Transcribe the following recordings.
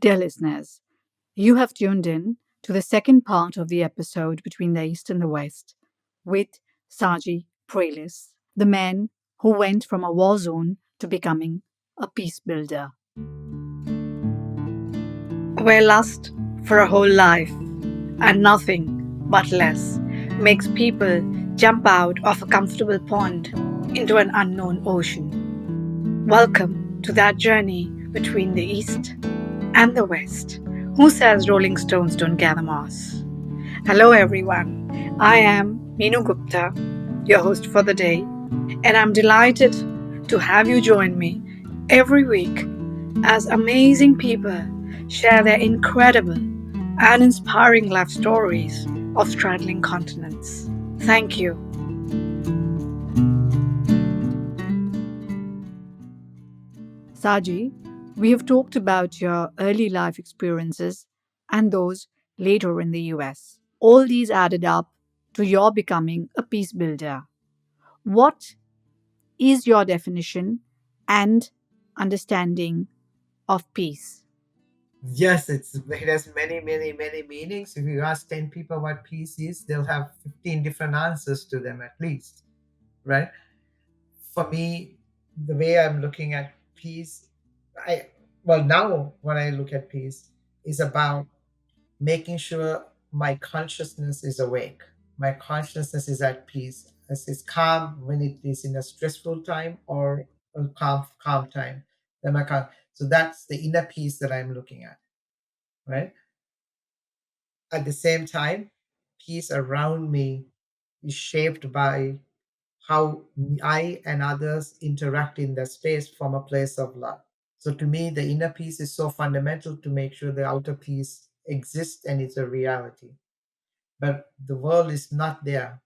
Dear listeners, you have tuned in to the second part of the episode between the East and the West with Saji Prelis, the man who went from a war zone to becoming a peace builder. Where lust for a whole life and nothing but less makes people jump out of a comfortable pond into an unknown ocean. Welcome to that journey between the East and the West. Who says Rolling Stones don't gather moss? Hello, everyone. I am Meenu Gupta, your host for the day, and I'm delighted to have you join me every week as amazing people share their incredible and inspiring life stories of straddling continents. Thank you. Saji, we have talked about your early life experiences and those later in the US. All these added up to your becoming a peace builder. What is your definition and understanding of peace? Yes, it has many, many, many meanings. If you ask 10 people what peace is, they'll have 15 different answers to them at least, right? For me, the way I'm looking at peace, I well now when I look at peace is about making sure my consciousness is awake. My consciousness is at peace. It's calm when it is in a stressful time or a calm time. Then my calm. So that's the inner peace that I'm looking at, right? At the same time, peace around me is shaped by how I and others interact in that space from a place of love. So to me, the inner peace is so fundamental to make sure the outer peace exists and it's a reality. But the world is not there.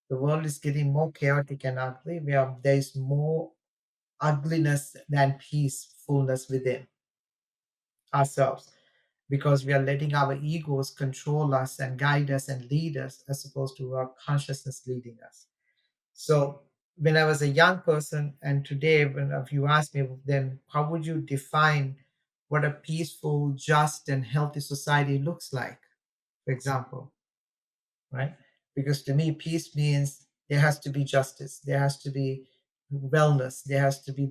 The world is getting more chaotic and ugly, where there is more ugliness than peacefulness within ourselves, because we are letting our egos control us and guide us and lead us as opposed to our consciousness leading us. So when I was a young person and today, when if you ask me, then how would you define what a peaceful, just, and healthy society looks like, for example, right? Because to me, peace means there has to be justice, there has to be wellness, there has to be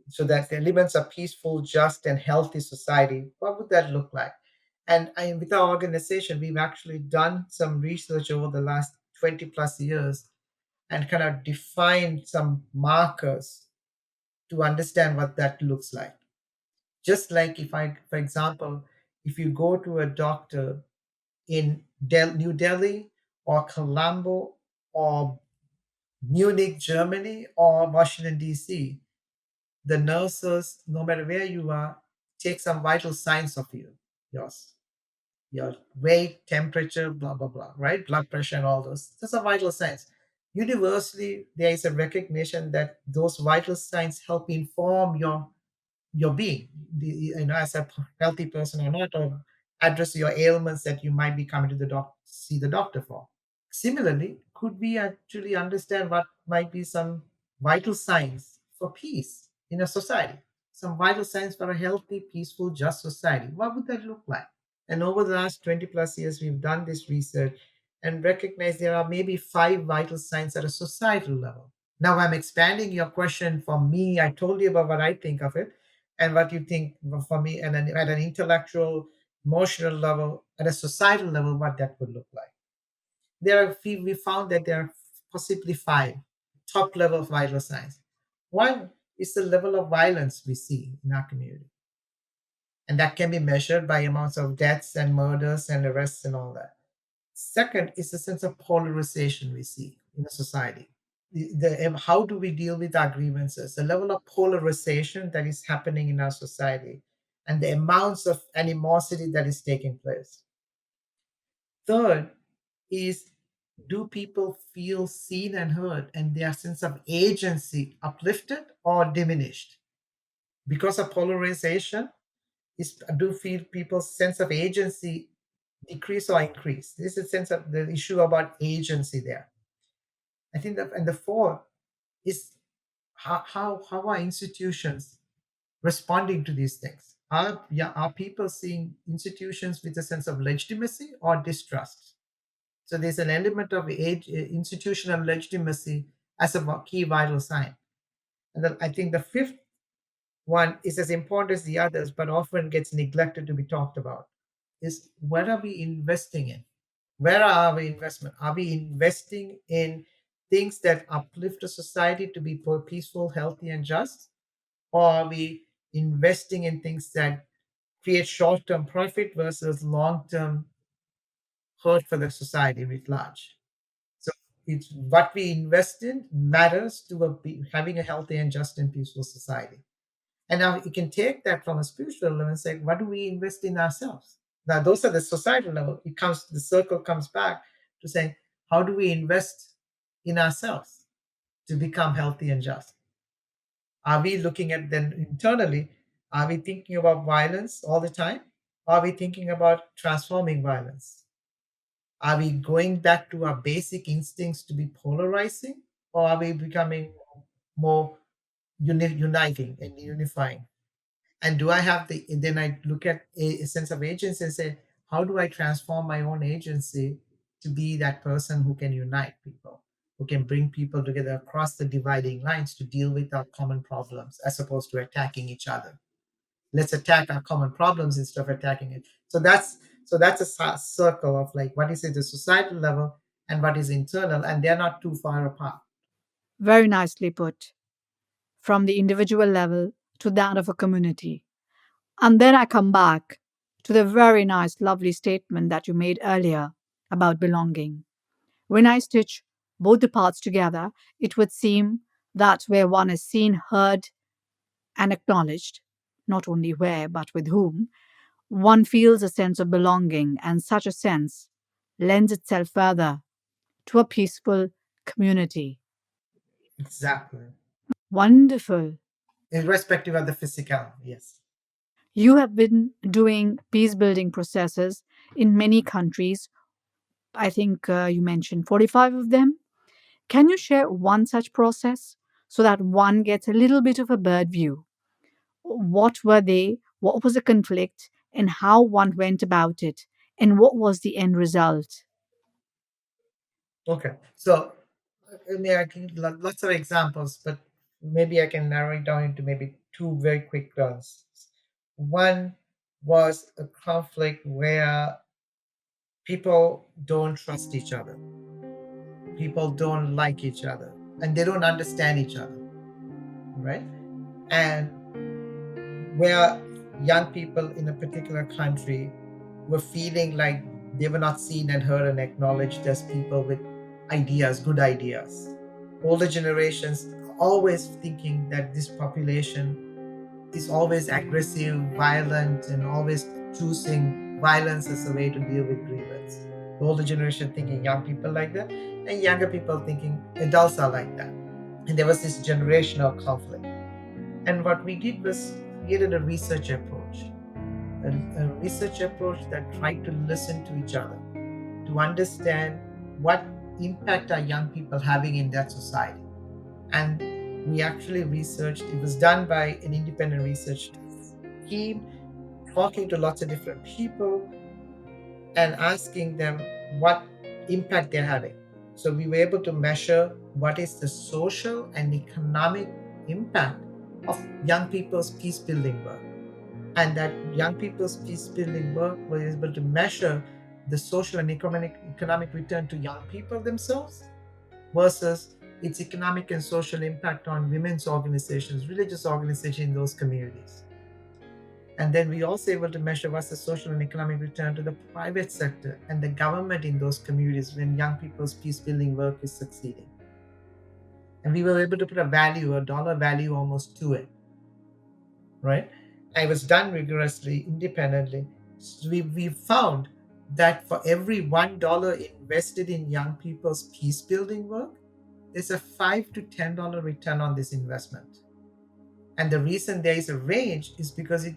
so that the elements of peaceful, just, and healthy society, what would that look like? And with our organization, we've actually done some research over the last 20 plus years and kind of defined some markers to understand what that looks like. Just like if I, for example, if you go to a doctor in New Delhi or Colombo or Munich, Germany, or Washington, D.C., the nurses, no matter where you are, take some vital signs of you, yours, your weight, temperature, blah, blah, blah, right? Blood pressure and all those. Those are vital signs. Universally, there is a recognition that those vital signs help inform your being, as a healthy person or not, or address your ailments that you might be coming to the see the doctor for. Similarly, could we actually understand what might be some vital signs for peace in a society? Some vital signs for a healthy, peaceful, just society. What would that look like? And over the last 20 plus years, we've done this research and recognized there are maybe five vital signs at a societal level. Now I'm expanding your question from me. I told you about what I think of it and what you think for me, and then at an intellectual, emotional level, at a societal level, what that would look like. We found that there are possibly five top level of vital signs. One is the level of violence we see in our community, and that can be measured by amounts of deaths and murders and arrests and all that. Second is the sense of polarization we see in a society. How do we deal with our grievances? The level of polarization that is happening in our society, and the amounts of animosity that is taking place. Third is, do people feel seen and heard and their sense of agency uplifted or diminished? Because of polarization, do feel people's sense of agency decrease or increase? This is a sense of the issue about agency there. I think that, and the fourth is how are institutions responding to these things? Are people seeing institutions with a sense of legitimacy or distrust? So there's an element of institutional legitimacy as a key vital sign. And then I think the fifth one is as important as the others, but often gets neglected to be talked about, is what are we investing in? Where are our investment? Are we investing in things that uplift a society to be more peaceful, healthy, and just? Or are we investing in things that create short-term profit versus long-term hurt for the society writ large? So it's what we invest in matters to having a healthy and just and peaceful society. And now you can take that from a spiritual level and say, what do we invest in ourselves? Now those are the societal level. The circle comes back to saying, how do we invest in ourselves to become healthy and just? Are we looking at then internally? Are we thinking about violence all the time? Are we thinking about transforming violence? Are we going back to our basic instincts to be polarizing? Or are we becoming more uniting and unifying? And do I have then I look at a sense of agency and say, how do I transform my own agency to be that person who can unite people, who can bring people together across the dividing lines to deal with our common problems as opposed to attacking each other? Let's attack our common problems instead of attacking it. So that's a circle of like what is at the societal level and what is internal, and they're not too far apart. Very nicely put. From the individual level to that of a community. And then I come back to the very nice, lovely statement that you made earlier about belonging. When I stitch both the parts together, it would seem that where one is seen, heard, and acknowledged, not only where, but with whom, one feels a sense of belonging, and such a sense lends itself further to a peaceful community. Exactly. Wonderful. Irrespective of the physical, yes. You have been doing peace building processes in many countries. I think you mentioned 45 of them. Can you share one such process so that one gets a little bit of a bird view? What were they? What was the conflict? And how one went about it? And what was the end result? Okay. So, I mean, I can lots of examples, but maybe I can narrow it down into maybe two very quick ones. One was a conflict where people don't trust each other, people don't like each other, and they don't understand each other, right? And where young people in a particular country were feeling like they were not seen and heard and acknowledged as people with ideas, good ideas. Older generations always thinking that this population is always aggressive, violent, and always choosing violence as a way to deal with grievance. The older generation thinking young people like that, and younger people thinking adults are like that. And there was this generational conflict. And what we did was created a research approach, a research approach that tried to listen to each other, to understand what impact are young people having in that society. And we actually researched, it was done by an independent research team, talking to lots of different people and asking them what impact they're having. So we were able to measure what is the social and economic impact of young people's peace building work. And that young people's peace building work was able to measure the social and economic return to young people themselves versus its economic and social impact on women's organizations, religious organizations in those communities. And then we also able to measure what's the social and economic return to the private sector and the government in those communities when young people's peace building work is succeeding. And we were able to put a value, a dollar value almost to it, right? And it was done rigorously, independently. So we found that for every $1 invested in young people's peace building work, there's a $5 to $10 return on this investment. And the reason there is a range is because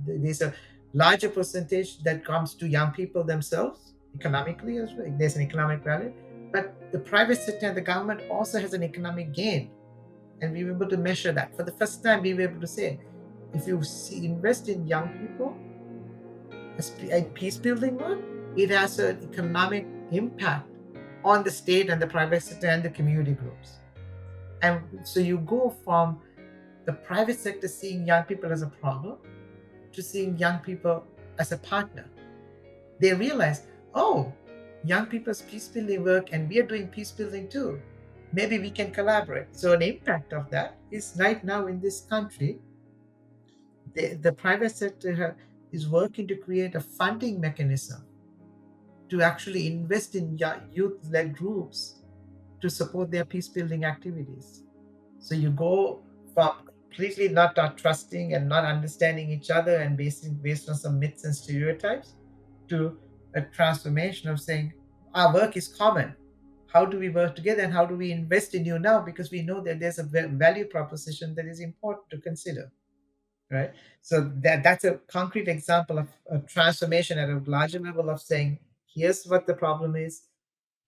there's a larger percentage that comes to young people themselves economically as well. There's an economic value, but the private sector and the government also has an economic gain, and we were able to measure that. For the first time, we were able to say If you invest in young people in peace building work, it has an economic impact on the state and the private sector and the community groups. And so you go from the private sector seeing young people as a problem to seeing young people as a partner. They realize, oh, young people's peace building work and we are doing peace building too. Maybe we can collaborate. So, an impact of that is right now in this country, the private sector is working to create a funding mechanism to actually invest in youth led groups to support their peace building activities. So you go from completely not trusting and not understanding each other and based on some myths and stereotypes to a transformation of saying our work is common. How do we work together and how do we invest in you now? Because we know that there's a value proposition that is important to consider, right? So that's a concrete example of a transformation at a larger level of saying, here's what the problem is,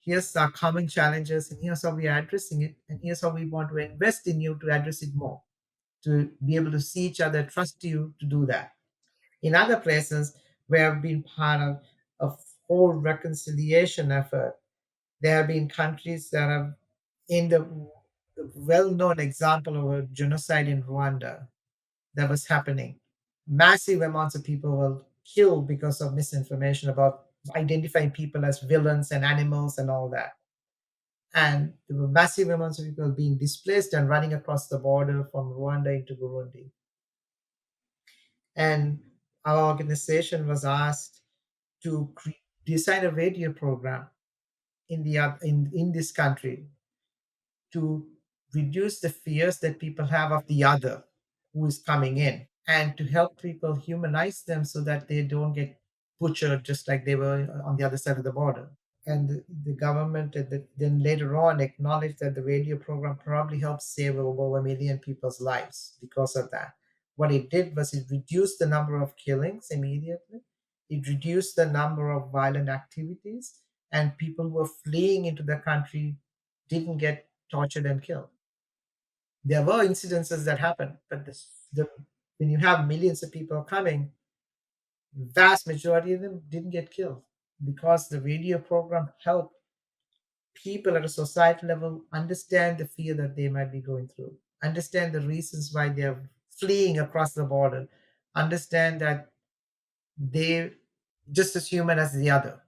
here's our common challenges, and here's how we are addressing it, and here's how we want to invest in you to address it more, to be able to see each other, trust you to do that. In other places where I've been part of a whole reconciliation effort, there have been countries that have in the well-known example of a genocide in Rwanda that was happening. Massive amounts of people were killed because of misinformation about identifying people as villains and animals and all that. And there were massive amounts of people being displaced and running across the border from Rwanda into Burundi. And our organization was asked to design a radio program in this country to reduce the fears that people have of the other who is coming in and to help people humanize them so that they don't get butchered just like they were on the other side of the border. And the government then later on acknowledged that the radio program probably helped save over 1 million people's lives because of that. What it did was it reduced the number of killings immediately. It reduced the number of violent activities, and people who were fleeing into the country didn't get tortured and killed. There were incidences that happened, but when you have millions of people coming, vast majority of them didn't get killed because the radio program helped people at a society level understand the fear that they might be going through, understand the reasons why they're fleeing across the border, understand that they're just as human as the other.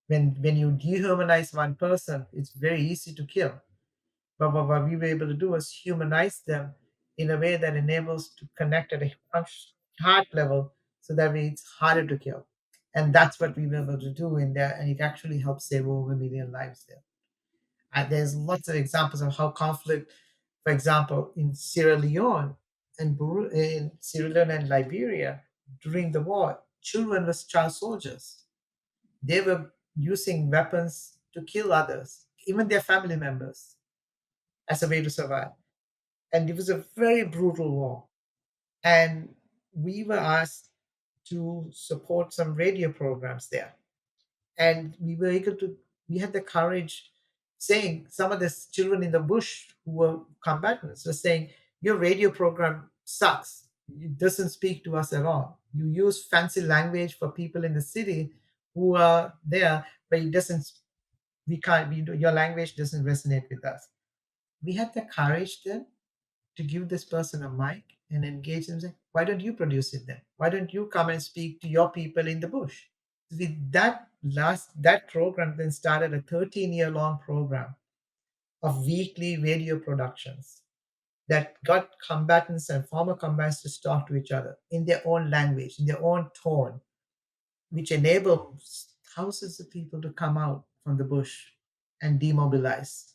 When you dehumanize one person, it's very easy to kill. But what we were able to do was humanize them in a way that enables to connect at a heart level so that way it's harder to kill. And that's what we were able to do in there, and it actually helps save over 1 million lives there. There's lots of examples of how conflict, for example, in Sierra Leone and in Sierra Leone and Liberia during the war, children were child soldiers. They were using weapons to kill others, even their family members, as a way to survive. And it was a very brutal war. And we were asked to support some radio programs there, and we had the courage saying some of the children in the bush who were combatants were saying your radio program sucks, it doesn't speak to us at all, you use fancy language for people in the city who are there, but it doesn't we can't we, your language doesn't resonate with us. We had the courage then to give this person a mic and engage them, say, why don't you produce it then, why don't you come and speak to your people in the bush? With that program then started a 13-year long program of weekly radio productions that got combatants and former combatants to talk to each other in their own language, in their own tone, which enables thousands of people to come out from the bush and demobilize.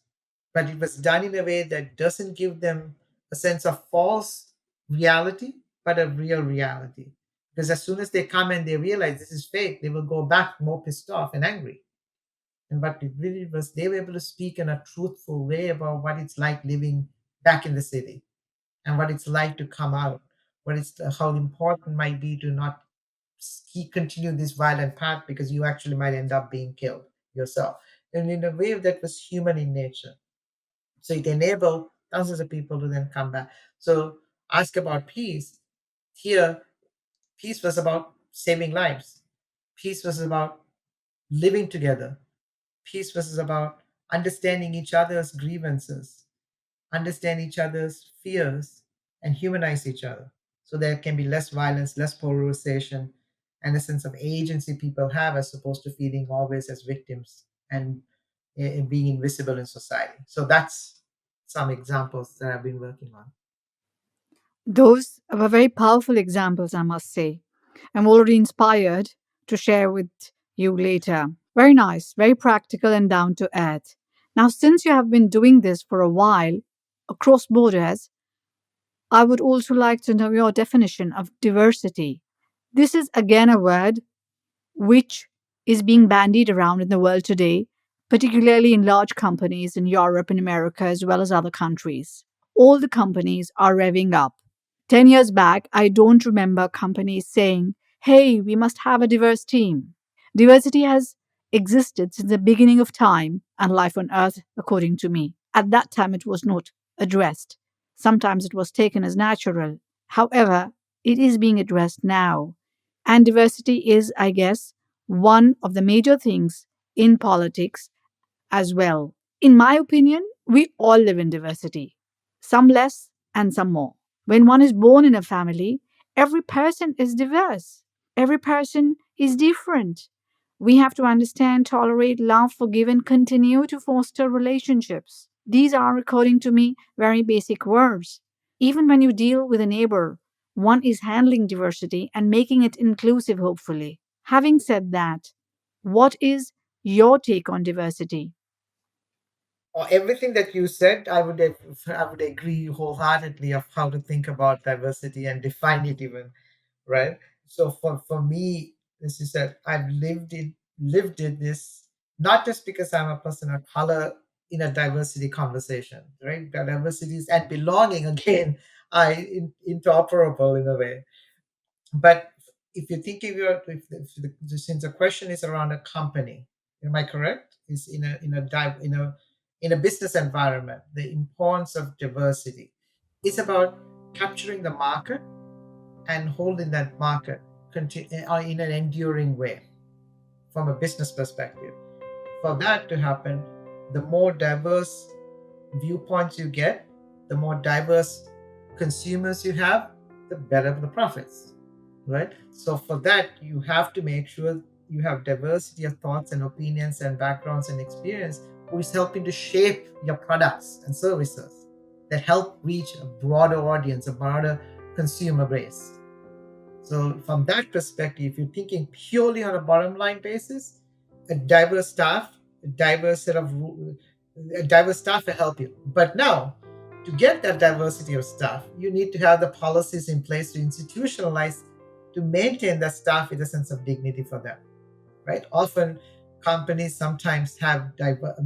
But it was done in a way that doesn't give them a sense of false reality, but a real reality. Because as soon as they come and they realize this is fake, they will go back more pissed off and angry. And what it really was, they were able to speak in a truthful way about what it's like living back in the city and what it's like to come out, how important might be to not continue this violent path because you actually might end up being killed yourself. And in a way that was human in nature. So it enabled thousands of people to then come back. So ask about peace. Here, peace was about saving lives. Peace was about living together. Peace was about understanding each other's grievances, understand each other's fears, and humanize each other. So there can be less violence, less polarization, and a sense of agency people have as opposed to feeling always as victims and being invisible in society. So that's some examples that I've been working on. Those were very powerful examples, I must say. I'm already inspired to share with you later. Very nice, very practical and down to earth. Now, since you have been doing this for a while across borders, I would also like to know your definition of diversity. This is again a word which is being bandied around in the world today, particularly in large companies in Europe and America, as well as other countries. All the companies are revving up. 10 years back, I don't remember companies saying, hey, we must have a diverse team. Diversity has existed since the beginning of time and life on earth, according to me. At that time, it was not addressed. Sometimes it was taken as natural. However, it is being addressed now. And diversity is, I guess, one of the major things in politics as well. In my opinion, we all live in diversity, some less and some more. When one is born in a family, every person is diverse, every person is different. We have to understand, tolerate, love, forgive, and continue to foster relationships. These are, according to me, very basic words. Even when you deal with a neighbor, one is handling diversity and making it inclusive, hopefully. Having said that, what is your take on diversity? Or everything that you said, I would agree wholeheartedly of how to think about diversity and define it even, right? So for me, as you said, I've lived in this not just because I'm a person of color in a diversity conversation, right? The diversities and belonging again are interoperable in a way. But if you think of your, since the question is around a company, am I correct? Is in a business environment, the importance of diversity is about capturing the market and holding that market in an enduring way from a business perspective. For that to happen, the more diverse viewpoints you get, the more diverse consumers you have, the better the profits, right? So for that, you have to make sure you have diversity of thoughts and opinions and backgrounds and experience who is helping to shape your products and services that help reach a broader audience, a broader consumer base. So from that perspective, if you're thinking purely on a bottom line basis, a diverse staff, a diverse set of a diverse staff will help you. But now, to get that diversity of staff, you need to have the policies in place to institutionalize, to maintain that staff with a sense of dignity for them, right? Often companies sometimes have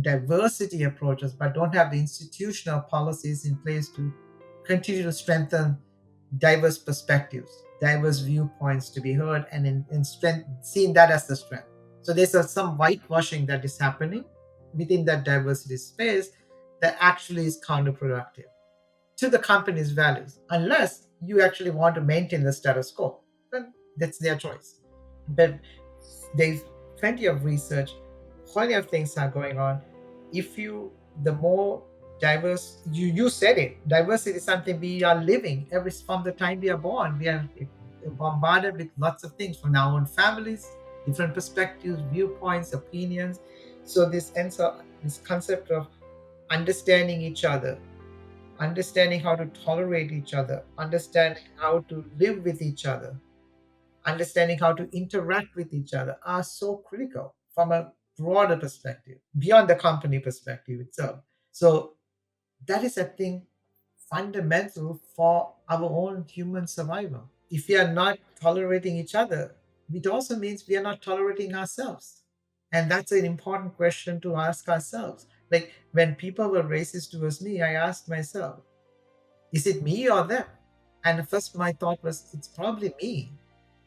diversity approaches, but don't have the institutional policies in place to continue to strengthen diverse perspectives, diverse viewpoints to be heard, and in strength, seeing that as the strength. So there's some whitewashing that is happening within that diversity space that actually is counterproductive to the company's values, unless you actually want to maintain the status quo. Then that's their choice. But there's plenty of research, plenty of things are going on. If you, the more diverse, you said it, diversity is something we are living every from the time we are born. We are bombarded with lots of things from our own families, different perspectives, viewpoints, opinions. So this concept of understanding each other, understanding how to tolerate each other, understanding how to live with each other, understanding how to interact with each other are so critical from a broader perspective, beyond the company perspective itself. So that is, I think, fundamental for our own human survival. If we are not tolerating each other, it also means we are not tolerating ourselves. And that's an important question to ask ourselves. Like when people were racist towards me, I asked myself, is it me or them? And at first my thought was, it's probably me.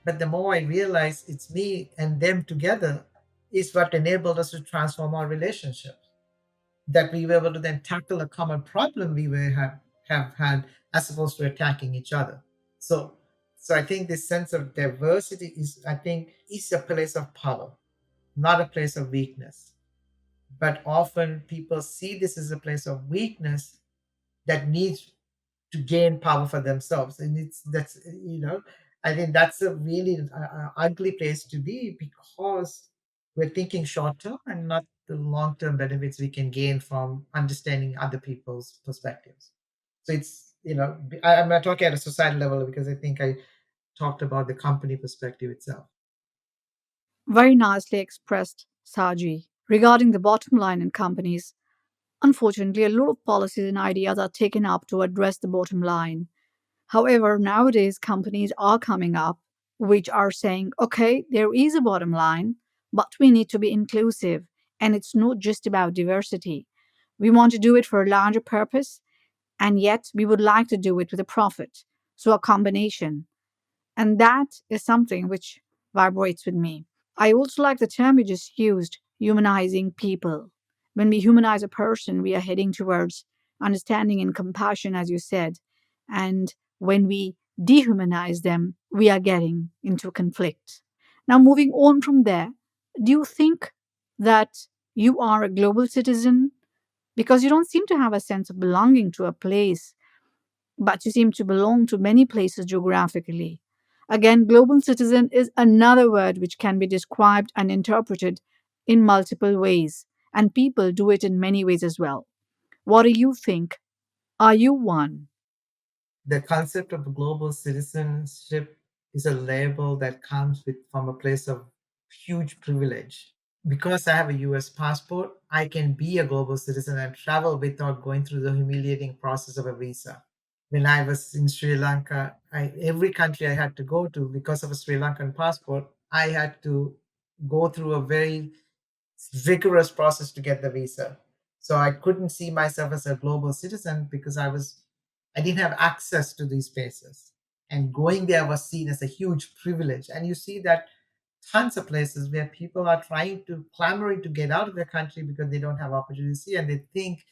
But the more I realized it's me and them together is what enabled us to transform our relationships. That we were able to then tackle a common problem we have had as opposed to attacking each other. So So I think this sense of diversity is, I think, is a place of power, not a place of weakness. But often people see this as a place of weakness that needs to gain power for themselves, and it's that's I think that's a really ugly place to be, because we're thinking short term and not the long term benefits we can gain from understanding other people's perspectives. So it's I'm not talking at a societal level, because I think I talked about the company perspective itself. Very nicely expressed, Saji. Regarding the bottom line in companies, unfortunately, a lot of policies and ideas are taken up to address the bottom line. However, nowadays companies are coming up which are saying, okay, there is a bottom line, but we need to be inclusive. And it's not just about diversity. We want to do it for a larger purpose, and yet we would like to do it with a profit. So a combination. And that is something which vibrates with me. I also like the term you just used, humanizing people. When we humanize a person, we are heading towards understanding and compassion, as you said. And when we dehumanize them, we are getting into conflict. Now, moving on from there, do you think that you are a global citizen? Because you don't seem to have a sense of belonging to a place, but you seem to belong to many places geographically. Again, global citizen is another word which can be described and interpreted in multiple ways, and people do it in many ways as well. What do you think? Are you one? The concept of global citizenship is a label that comes from a place of huge privilege. Because I have a US passport, I can be a global citizen and travel without going through the humiliating process of a visa. When I was in Sri Lanka, every country I had to go to, because of a Sri Lankan passport, I had to go through a very rigorous process to get the visa. So I couldn't see myself as a global citizen because I didn't have access to these places. And going there was seen as a huge privilege. And you see that tons of places where people are trying to clamoring to get out of their country because they don't have opportunity, and they think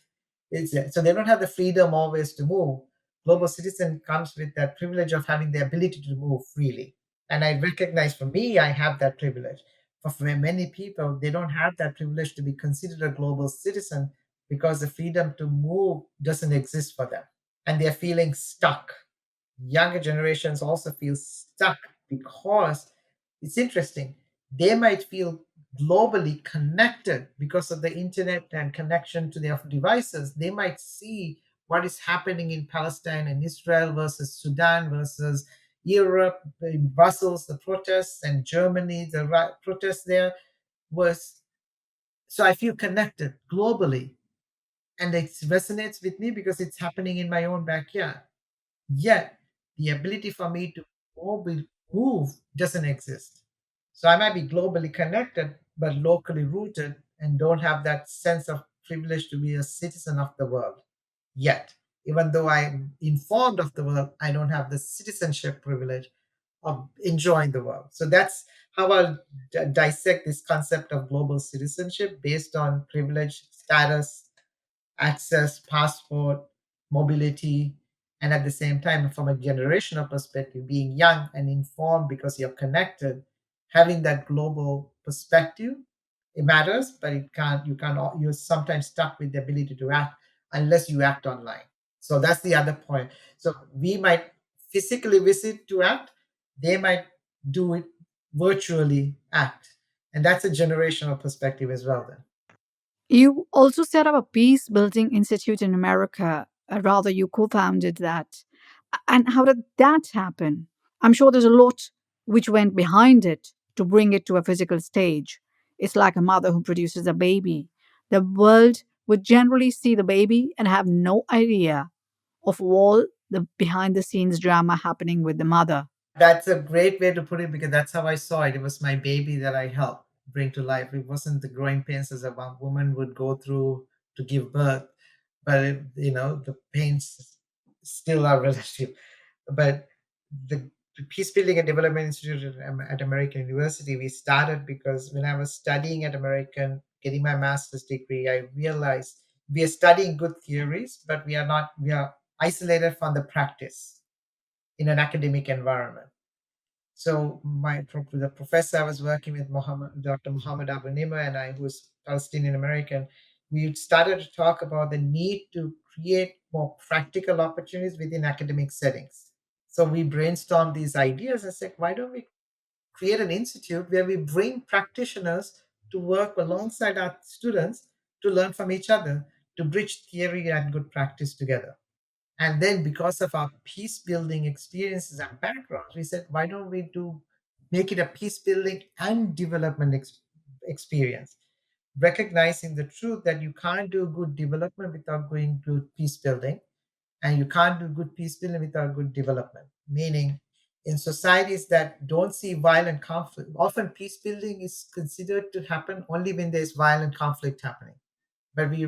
so they don't have the freedom always to move. Global citizen comes with that privilege of having the ability to move freely. And I recognize, for me, I have that privilege. For many people, they don't have that privilege to be considered a global citizen, because the freedom to move doesn't exist for them. And they're feeling stuck. Younger generations also feel stuck, because it's interesting. They might feel globally connected because of the internet and connection to their devices. They might see what is happening in Palestine and Israel versus Sudan versus Europe, in Brussels, the protests, and Germany, the protests there was. So I feel connected globally, and it resonates with me because it's happening in my own backyard. Yet the ability for me to move doesn't exist. So I might be globally connected, but locally rooted, and don't have that sense of privilege to be a citizen of the world yet. Even though I'm informed of the world, I don't have the citizenship privilege of enjoying the world. So that's how I'll dissect this concept of global citizenship based on privilege, status, access, passport, mobility, and at the same time, from a generational perspective, being young and informed because you're connected, having that global perspective, it matters, but you're sometimes stuck with the ability to act unless you act online. So that's the other point. So we might physically visit to act, they might do it virtually act. And that's a generational perspective as well, then. You also set up a peace building institute in America. Rather, you co founded that. And how did that happen? I'm sure there's a lot which went behind it to bring it to a physical stage. It's like a mother who produces a baby. The world would generally see the baby and have no idea of all the behind the scenes drama happening with the mother. That's a great way to put it, because that's how I saw it. It was my baby that I helped bring to life. It wasn't the growing pains as a woman would go through to give birth, but the pains still are relative. But the Peace Building and Development Institute at American University, we started because when I was studying at American, getting my master's degree, I realized we are studying good theories, but we are not. We are isolated from the practice in an academic environment. So the professor I was working with, Dr. Muhammad Abu Nima, and I, who was Palestinian American, we started to talk about the need to create more practical opportunities within academic settings. So we brainstormed these ideas and said, why don't we create an institute where we bring practitioners to work alongside our students to learn from each other, to bridge theory and good practice together. And then, because of our peace building experiences and backgrounds, we said, why don't we make it a peace building and development experience, recognizing the truth that you can't do good development without going to peace building, and you can't do good peace building without good development. Meaning, in societies that don't see violent conflict, often peace building is considered to happen only when there's violent conflict happening. But we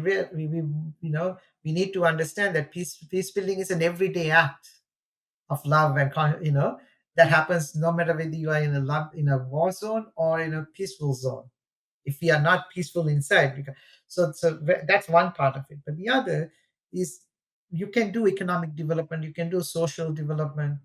need to understand that peace building is an everyday act of love and that happens no matter whether you are in a war zone or in a peaceful zone. If we are not peaceful inside, that's one part of it. But the other is, you can do economic development, you can do social development,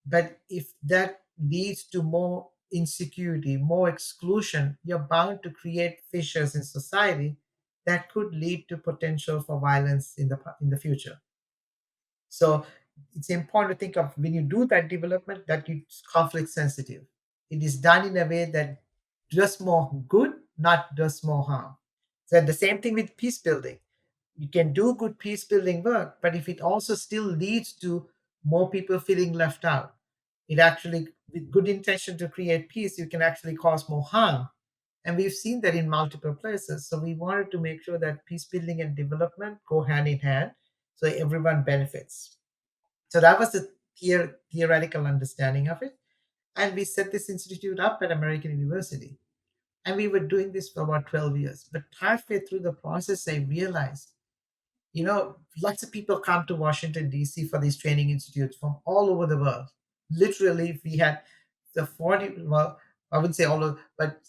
but if that leads to more insecurity, more exclusion, you're bound to create fissures in society that could lead to potential for violence in the future. So it's important to think of, when you do that development, that it's conflict sensitive. It is done in a way that does more good, not does more harm. So the same thing with peace building. You can do good peace building work, but if it also still leads to more people feeling left out, it actually, with good intention to create peace, you can actually cause more harm. And we've seen that in multiple places. So we wanted to make sure that peace building and development go hand in hand so everyone benefits. So that was the theoretical understanding of it. And we set this institute up at American University. And we were doing this for about 12 years. But halfway through the process, I realized, lots of people come to Washington, D.C. for these training institutes from all over the world. Literally, we had the 40, well, I wouldn't say all of, but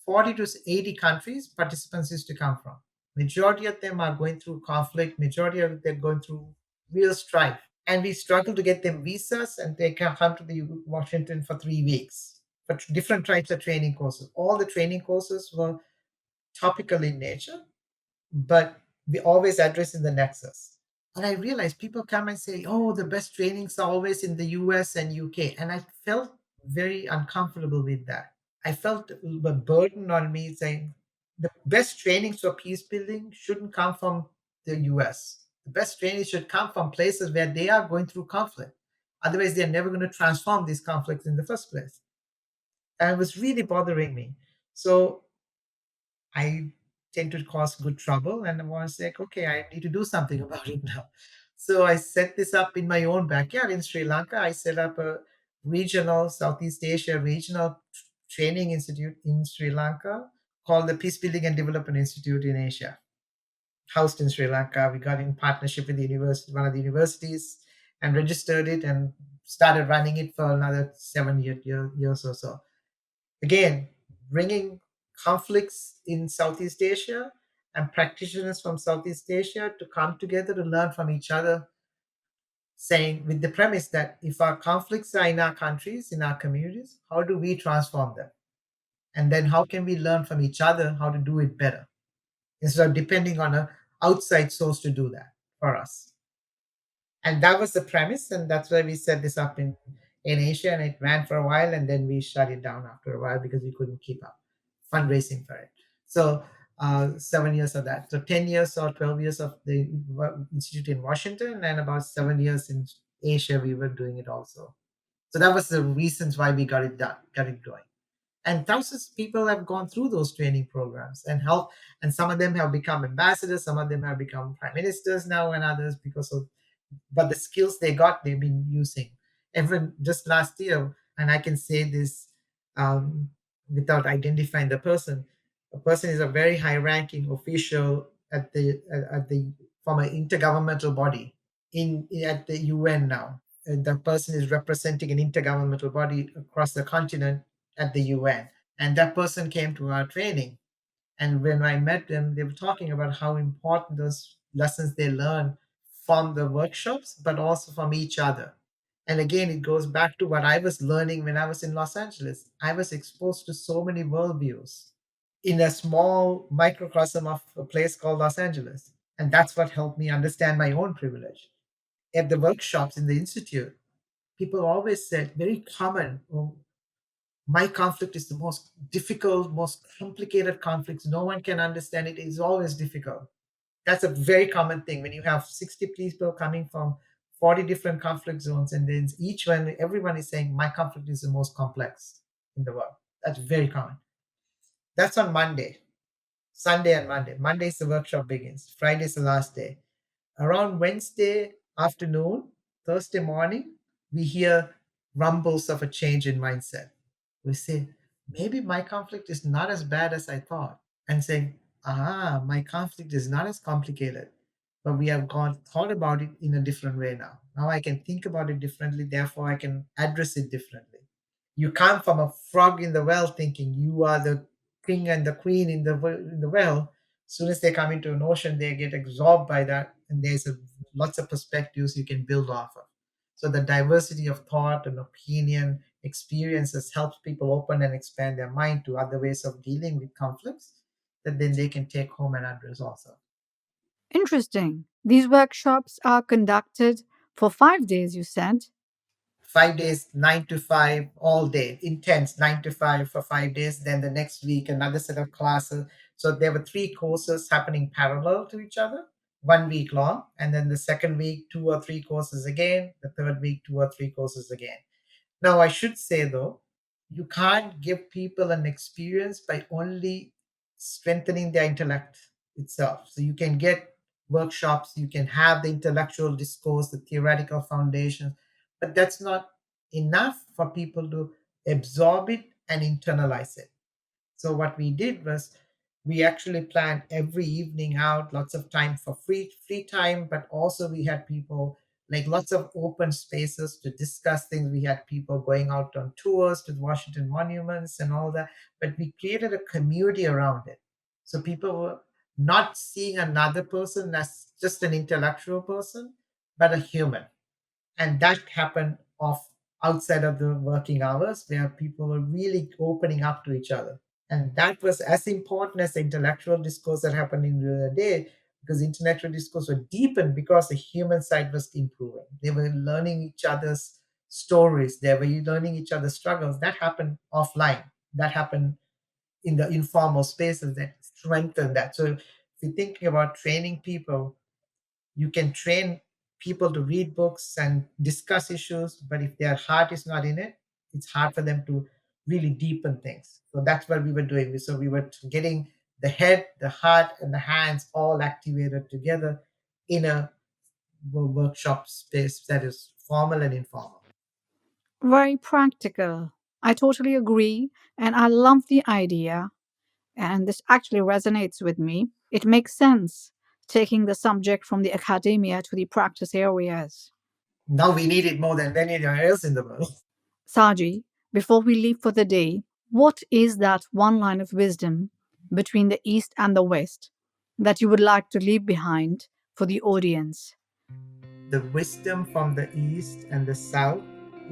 40 to 80 countries participants used to come from. Majority of them are going through conflict, majority of them going through real strife. And we struggle to get them visas, and they can come to the Washington for 3 weeks for different types of training courses. All the training courses were topical in nature, but we always address in the nexus. And I realized people come and say, oh, the best trainings are always in the US and UK. And I felt very uncomfortable with that. I felt a burden on me saying the best trainings for peace building shouldn't come from the US. The best trainings should come from places where they are going through conflict. Otherwise, they're never going to transform these conflicts in the first place. And it was really bothering me. So I tend to cause good trouble, and I was like, okay, I need to do something about it now. So I set this up in my own backyard in Sri Lanka. I set up a regional Southeast Asia regional training institute in Sri Lanka called the Peacebuilding and Development Institute in Asia, housed in Sri Lanka. We got in partnership with the university, one of the universities, and registered it and started running it for another 7 years or so. Again, bringing conflicts in Southeast Asia and practitioners from Southeast Asia to come together to learn from each other, saying, with the premise that if our conflicts are in our countries, in our communities, how do we transform them? And then how can we learn from each other how to do it better instead of depending on an outside source to do that for us? And that was the premise, and that's why we set this up in Asia, and it ran for a while, and then we shut it down after a while because we couldn't keep up fundraising for it. So 7 years of that. So 10 years or 12 years of the institute in Washington, and about 7 years in Asia we were doing it also. So that was the reasons why we got it done, got it going. And thousands of people have gone through those training programs and help, and some of them have become ambassadors, some of them have become prime ministers now, and others because of, but the skills they got, they've been using. Even just last year, and I can say this without identifying the person. A person is a very high-ranking official at the from an intergovernmental body in at the UN now. And the person is representing an intergovernmental body across the continent at the UN. And that person came to our training. And when I met them, they were talking about how important those lessons they learn from the workshops, but also from each other. And again, it goes back to what I was learning when I was in Los Angeles. I was exposed to so many worldviews in a small microcosm of a place called Los Angeles. And that's what helped me understand my own privilege. At the workshops in the institute, people always said, very common, "Oh, my conflict is the most difficult, most complicated conflict. No one can understand it. It's always difficult." That's a very common thing when you have 60 people coming from 40 different conflict zones, and then each one, everyone is saying, my conflict is the most complex in the world. That's very common. That's on Monday. Sunday and Monday. Monday is the workshop begins. Friday is the last day. Around Wednesday afternoon, Thursday morning, we hear rumbles of a change in mindset. We say, maybe my conflict is not as bad as I thought. And saying, my conflict is not as complicated. But we have gone thought about it in a different way now. Now I can think about it differently, therefore I can address it differently. You come from a frog in the well thinking you are the king and the queen in the well. As soon as they come into an ocean, they get absorbed by that, and there's lots of perspectives you can build off of. So the diversity of thought and opinion, experiences helps people open and expand their mind to other ways of dealing with conflicts that then they can take home and address also. Interesting. These workshops are conducted for 5 days, you said. 5 days, 9 to 5, all day, intense, 9 to 5 for 5 days. Then the next week, another set of classes. So there were three courses happening parallel to each other, 1 week long. And then the second week, two or three courses again. The third week, two or three courses again. Now, I should say though, you can't give people an experience by only strengthening their intellect itself. So you can get workshops, you can have the intellectual discourse, the theoretical foundations, but that's not enough for people to absorb it and internalize it. So what we did was we actually planned every evening out, lots of time for free time, but also we had people like lots of open spaces to discuss things. We had people going out on tours to Washington monuments and all that, but we created a community around it. So people were not seeing another person as just an intellectual person, but a human. And that happened off outside of the working hours where people were really opening up to each other. And that was as important as the intellectual discourse that happened in the day, because intellectual discourse was deepened because the human side was improving. They were learning each other's stories, they were learning each other's struggles. That happened offline. That happened in the informal spaces that strengthened that. So if you're thinking about training people, you can train people to read books and discuss issues, but if their heart is not in it, it's hard for them to really deepen things. So that's what we were doing. So we were getting the head, the heart, and the hands all activated together in a workshop space that is formal and informal. Very practical. I totally agree, and I love the idea. And this actually resonates with me. It makes sense taking the subject from the academia to the practice areas. Now we need it more than anywhere else in the world. Saji, before we leave for the day, what is that one line of wisdom between the East and the West that you would like to leave behind for the audience? The wisdom from the East and the South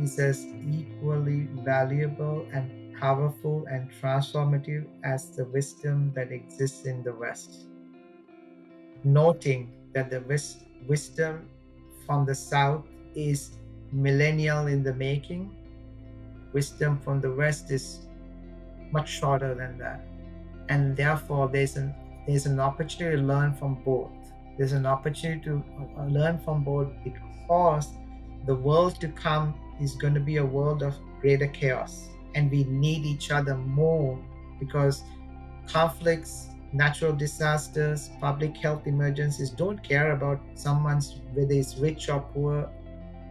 is as equally valuable and powerful and transformative as the wisdom that exists in the West. Noting that the wisdom from the South is millennial in the making, wisdom from the West is much shorter than that. And therefore there's an opportunity to learn from both. There's an opportunity to learn from both because the world to come is going to be a world of greater chaos, and we need each other more because conflicts, natural disasters, public health emergencies don't care about someone's whether it's rich or poor,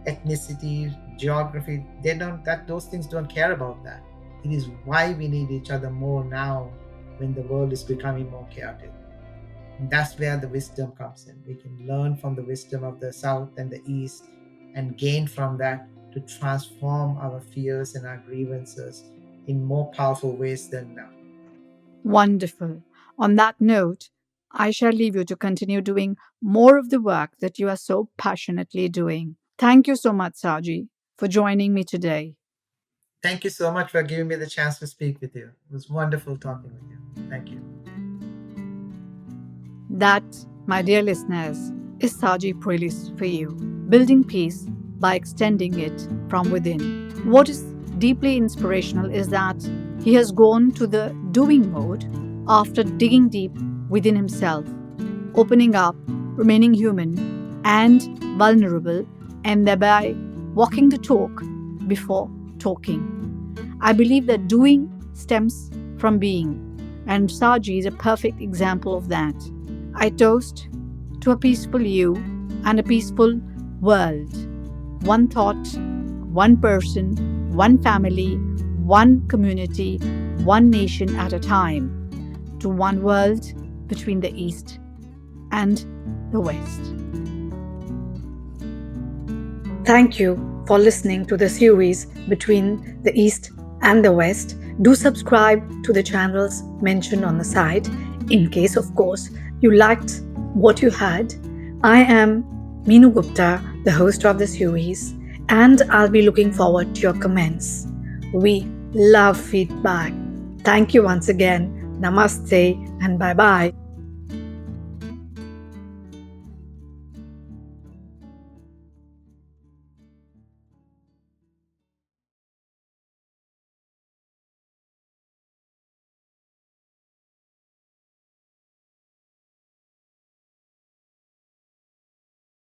ethnicity, geography. They don't that those things don't care about that. It is why we need each other more now when the world is becoming more chaotic. And that's where the wisdom comes in. We can learn from the wisdom of the South and the East and gain from that to transform our fears and our grievances in more powerful ways than now. Wonderful. On that note, I shall leave you to continue doing more of the work that you are so passionately doing. Thank you so much, Saji. for joining me today. Thank you so much for giving me the chance to speak with you. It was wonderful talking with you. Thank you. That, my dear listeners, is Saji Prelis for you, building peace by extending it from within. What is deeply inspirational is that he has gone to the doing mode after digging deep within himself, opening up, remaining human and vulnerable, and thereby walking the talk before talking. I believe that doing stems from being, and Saji is a perfect example of that. I toast to a peaceful you and a peaceful world. One thought, one person, one family, one community, one nation at a time, to one world between the East and the West. Thank you for listening to the series Between the East and the West. Do subscribe to the channels mentioned on the site in case, of course, you liked what you heard. I am Meenu Gupta, the host of the series, and I'll be looking forward to your comments. We love feedback. Thank you once again. Namaste and bye bye.